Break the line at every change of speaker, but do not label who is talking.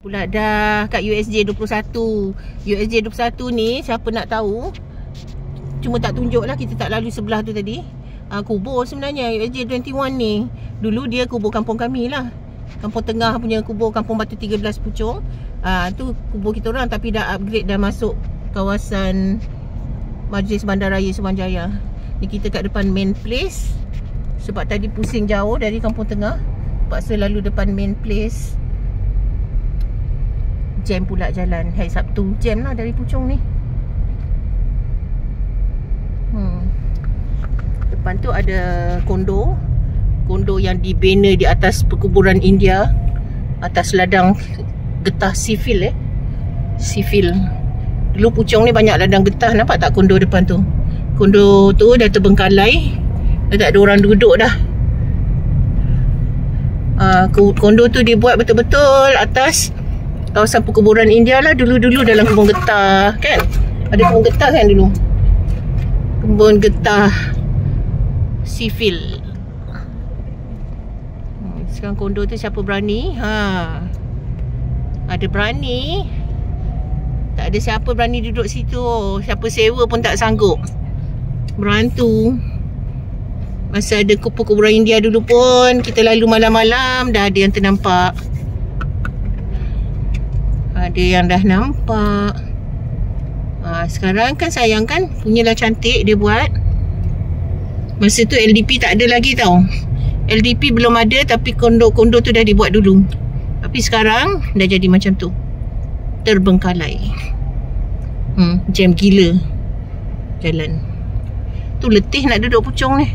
Pula dah kat USJ 21. USJ 21 ni siapa nak tahu, cuma tak tunjuk lah, kita tak lalu sebelah tu tadi. Kubur sebenarnya USJ 21 ni. Dulu dia kubur kampung kami lah, Kampung Tengah punya kubur, Kampung Batu 13 Puchong. Tu kubur kita orang, tapi dah upgrade, dah masuk kawasan Majlis Bandaraya Suruhanjaya. Ni kita kat depan main place. Sebab tadi pusing jauh dari Kampung Tengah, paksa lalu depan main place. Jam pula jalan. Hari Sabtu jam lah dari Puchong ni. Depan tu ada kondo. Kondo yang dibina di atas perkuburan India, atas ladang getah sivil sivil. Dulu Puchong ni banyak ladang getah. Nampak tak kondo depan tu? Kondo tu dah terbengkalai, dah tak ada orang duduk dah. Kondo tu dibuat betul-betul atas kawasan perkuburan India lah. Dulu-dulu dalam kebun getah kan. Ada kebun getah kan dulu. Kebun getah sivil. Sekarang kondo tu siapa berani? Ada berani. Tak ada siapa berani duduk situ. Siapa sewa pun tak sanggup. Berantu. Masa ada perkuburan India dulu pun, kita lalu malam-malam dah ada yang ternampak. Ada yang dah nampak. Sekarang kan sayang kan, punyalah cantik dia buat. Masa tu LDP tak ada lagi tau. LDP belum ada, tapi kondo-kondo tu dah dibuat dulu. Tapi sekarang dah jadi macam tu, terbengkalai. Jam gila jalan. Tu letih nak duduk Puchong ni.